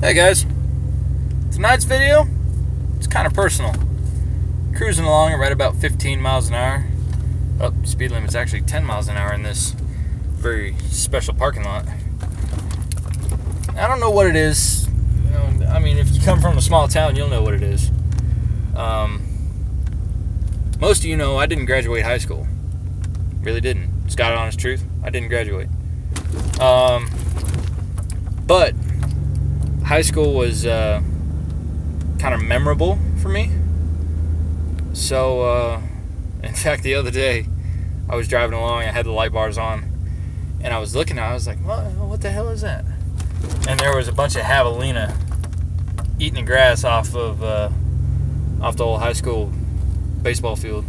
Hey guys, tonight's video, it's kind of personal. Cruising along at right about 15 miles an hour. Oh, speed limit's actually 10 miles an hour in this very special parking lot. I don't know what it is. I mean, if you come from a small town, you'll know what it is. Most of you know I didn't graduate high school. Really didn't. It's God's honest truth. I didn't graduate. But high school was kind of memorable for me. So, in fact, the other day, I was driving along, I had the light bars on, and I was looking at it, I was like, what the hell is that? And there was a bunch of javelina eating the grass off the old high school baseball field.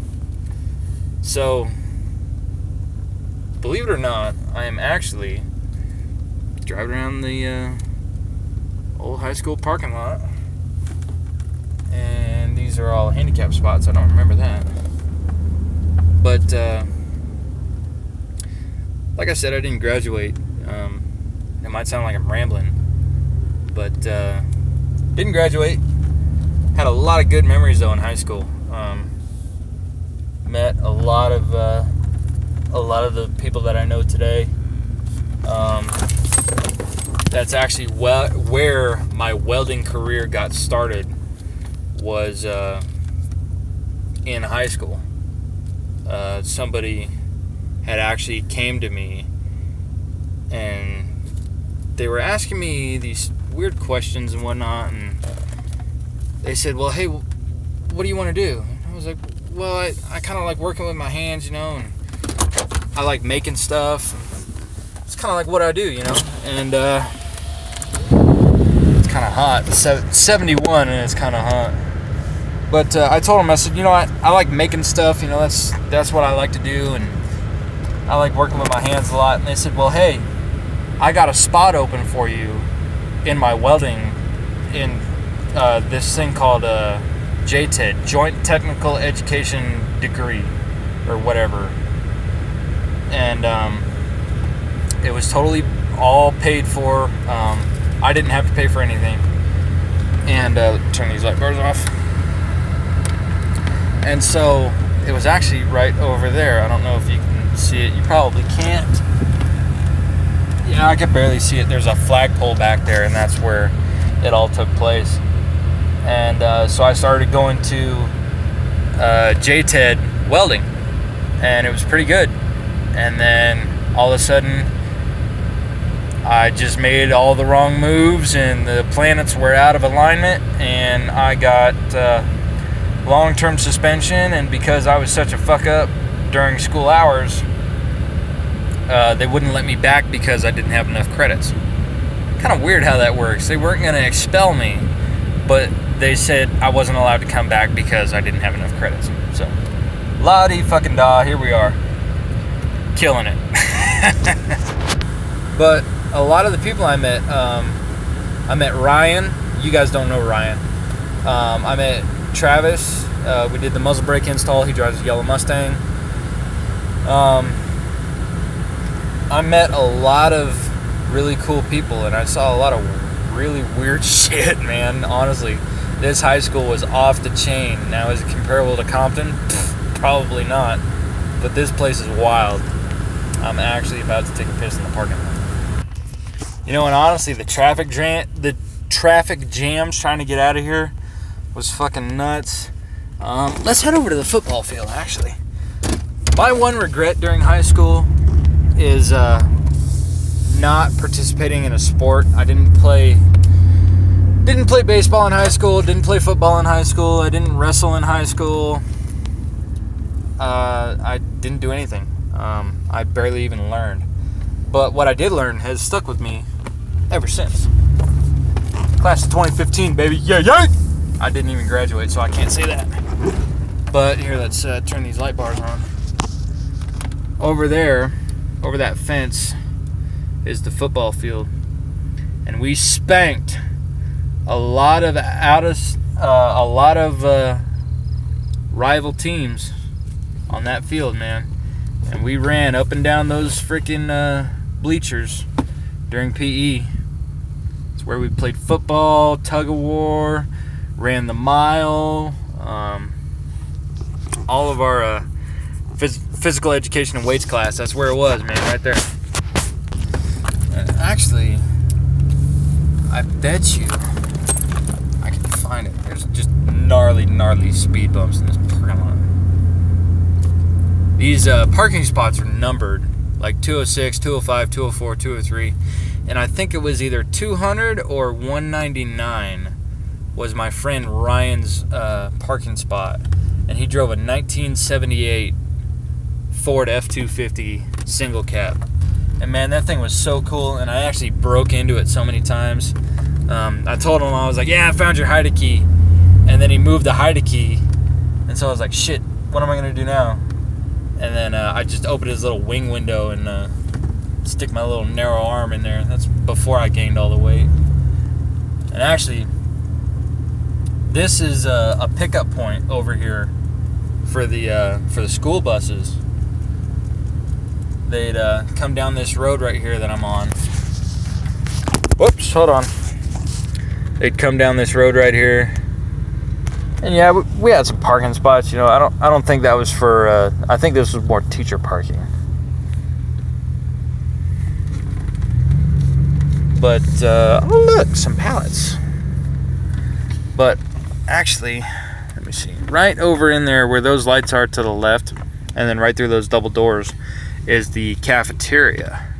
So, believe it or not, I am actually driving around the old high school parking lot, and these are all handicap spots. I don't remember that, but like I said, I didn't graduate. It might sound like I'm rambling, but didn't graduate. Had a lot of good memories though in high school. Met a lot of the people that I know today. That's actually where my welding career got started, was in high school. Somebody had actually came to me and they were asking me these weird questions and whatnot, and they said, well, hey, what do you want to do? And I was like, well, I kind of like working with my hands, and I like making stuff. It's kind of like what I do, and it's kind of hot. It's 71 and it's kind of hot. But I told him, I said, I like making stuff, that's what I like to do, and I like working with my hands a lot. And they said, well, hey, I got a spot open for you in my welding in this thing called JTED, Joint Technical Education Degree, or whatever. And it was totally all paid for. I didn't have to pay for anything. And turn these light bars off. And so it was actually right over there. I don't know if you can see it. You probably can't. Yeah, I could barely see it. There's a flagpole back there, and that's where it all took place. And so I started going to JTED welding, and it was pretty good. And then all of a sudden, I just made all the wrong moves, and the planets were out of alignment, and I got long-term suspension. And because I was such a fuck up during school hours, they wouldn't let me back because I didn't have enough credits. Kind of weird how that works. They weren't going to expel me, but they said I wasn't allowed to come back because I didn't have enough credits. So, la-di-fucking-da, here we are. Killing it. But a lot of the people I met Ryan. You guys don't know Ryan. I met Travis. We did the muzzle brake install. He drives a yellow Mustang. I met a lot of really cool people, and I saw a lot of really weird shit, man. Honestly, this high school was off the chain. Now, is it comparable to Compton? Probably not. But this place is wild. I'm actually about to take a piss in the parking lot. And honestly, the traffic jams trying to get out of here was fucking nuts. Let's head over to the football field, actually. My one regret during high school is not participating in a sport. I didn't play baseball in high school, didn't play football in high school, I didn't wrestle in high school. I didn't do anything. I barely even learned. But what I did learn has stuck with me ever since. Class of 2015, baby. Yeah. I didn't even graduate, so I can't say that. But here, let's turn these light bars on. Over there, over that fence, is the football field. And we spanked a lot of rival teams on that field, man. And we ran up and down those freaking bleachers during PE. where we played football, tug of war, ran the mile, all of our physical education and weights class. That's where it was, man, right there. Actually, I bet you I can find it. There's just gnarly speed bumps in this parking lot. These parking spots are numbered, like 206, 205, 204, 203, and I think it was either 200 or 199 was my friend Ryan's parking spot, and he drove a 1978 Ford F-250 single cab. And man, that thing was so cool, and I actually broke into it so many times. I told him, I was like, yeah, I found your Haida key. And then he moved the Haida key, and so I was like, shit, what am I going to do now? And then I just opened his little wing window and stick my little narrow arm in there. That's before I gained all the weight. And actually, this is a pickup point over here for the school buses. They'd come down this road right here that I'm on. Whoops, hold on. They'd come down this road right here, and yeah, we had some parking spots. You know, I don't think that was for. I think this was more teacher parking. But oh look, some pallets. But actually, let me see. Right over in there where those lights are to the left, and then right through those double doors, is the cafeteria.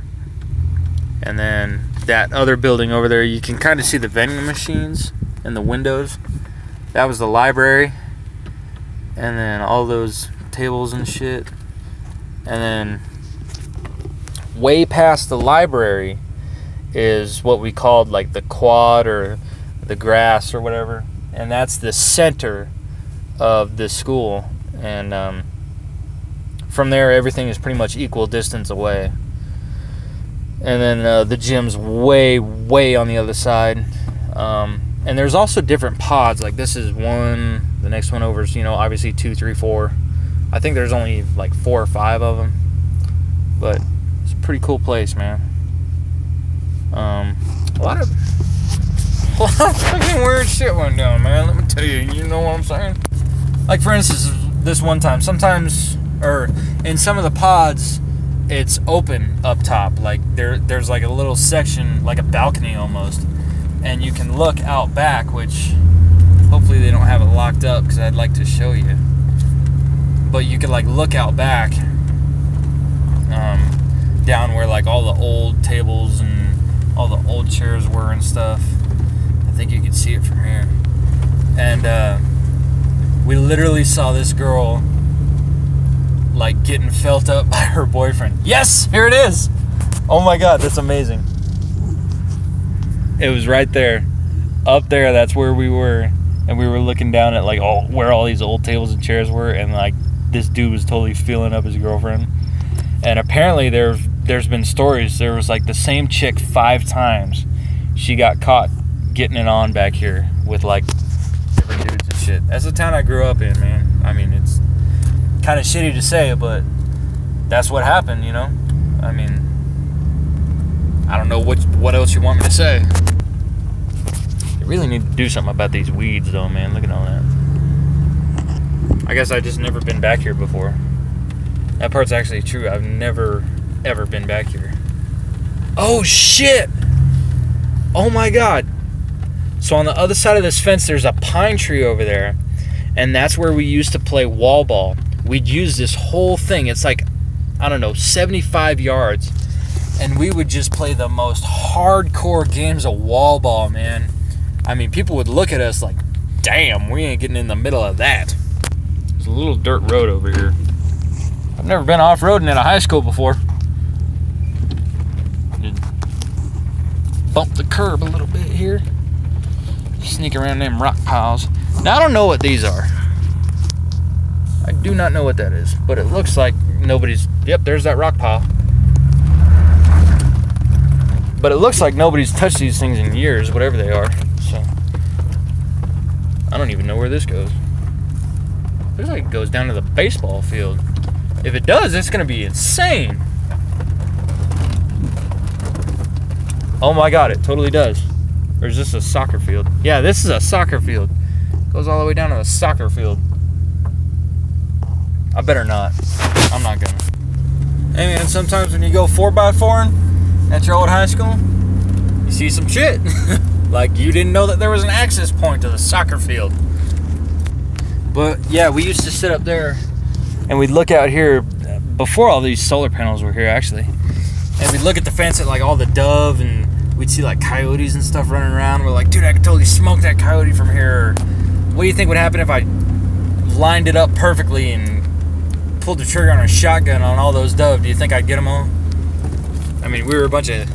And then that other building over there, you can kind of see the vending machines and the windows. That was the library. And then all those tables and shit. And then way past the library is what we called like the quad or the grass or whatever. And that's the center of this school. And from there, everything is pretty much equal distance away. And then the gym's way on the other side. And there's also different pods. Like this is one, the next one over is, you know, obviously 2, 3, 4. I think there's only like 4 or 5 of them. But it's a pretty cool place, man. A lot of fucking weird shit went down, man. Let me tell you, you know what I'm saying? Like for instance, this one time, sometimes, or in some of the pods, it's open up top. Like there's like a little section, like a balcony almost, and you can look out back, which hopefully they don't have it locked up because I'd like to show you. But you could like look out back, down where like all the old tables and all the old chairs were and stuff. I think you can see it from here. And we literally saw this girl like getting felt up by her boyfriend. Yes, here it is. Oh my god, that's amazing. It was right there, up there. That's where we were, and we were looking down at like where all these old tables and chairs were, and like this dude was totally feeling up his girlfriend. And apparently there's been stories. There was like the same chick 5 times. She got caught getting it on back here with like different dudes and shit. That's the town I grew up in, man. I mean, it's kind of shitty to say, but that's what happened, you know? I mean, I don't know what else you want me to say. You really need to do something about these weeds, though, man. Look at all that. I guess I just never been back here before. That part's actually true. I've never, ever been back here. Oh, shit! Oh, my God. So on the other side of this fence, there's a pine tree over there, and that's where we used to play wall ball. We'd use this whole thing. It's like, I don't know, 75 yards. And we would just play the most hardcore games of wall ball, man. I mean, people would look at us like, damn, we ain't getting in the middle of that. There's a little dirt road over here. I've never been off-roading at a high school before. Just bump the curb a little bit here. Sneak around them rock piles. Now, I don't know what these are. I do not know what that is, but it looks like nobody's... Yep, there's that rock pile. But it looks like nobody's touched these things in years, whatever they are. So, I don't even know where this goes. Looks like it goes down to the baseball field. If it does, it's going to be insane. Oh my god, it totally does. Or is this a soccer field? Yeah, this is a soccer field. Goes all the way down to the soccer field. I better not. I'm not gonna. Hey man, sometimes when you go 4x4 at your old high school, you see some shit. Like you didn't know that there was an access point to the soccer field. But yeah, we used to sit up there and we'd look out here before all these solar panels were here actually. And we'd look at the fence at like all the dove, and we'd see like coyotes and stuff running around. We're like, dude, I could totally smoke that coyote from here. What do you think would happen if I lined it up perfectly and pulled the trigger on a shotgun on all those dove? Do you think I'd get them all? I mean, we were a bunch of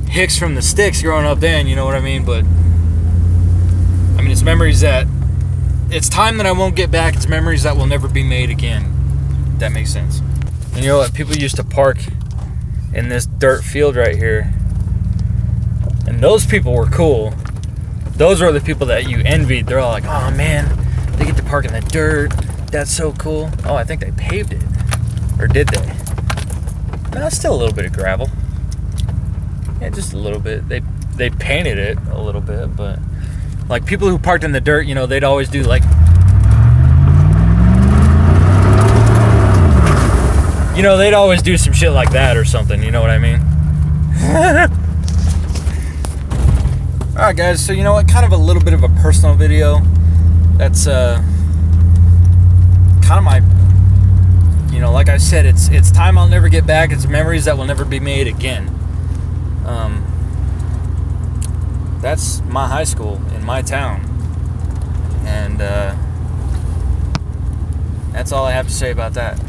hicks from the sticks growing up then, you know what I mean? But I mean, it's memories that, it's time that I won't get back. It's memories that will never be made again. If that makes sense. And you know what? People used to park in this dirt field right here. And those people were cool. Those were the people that you envied. They're all like, oh man, they get to park in the dirt. That's so cool. Oh, I think they paved it. Or did they? No, still a little bit of gravel. Yeah, just a little bit. They painted it a little bit, but like people who parked in the dirt, you know, they'd always do like, you know, they'd always do some shit like that or something, you know what I mean? Alright guys, so you know what, kind of a little bit of a personal video. That's kind of my, you know, like I said, it's time I'll never get back. It's memories that will never be made again. That's my high school in my town. And that's all I have to say about that.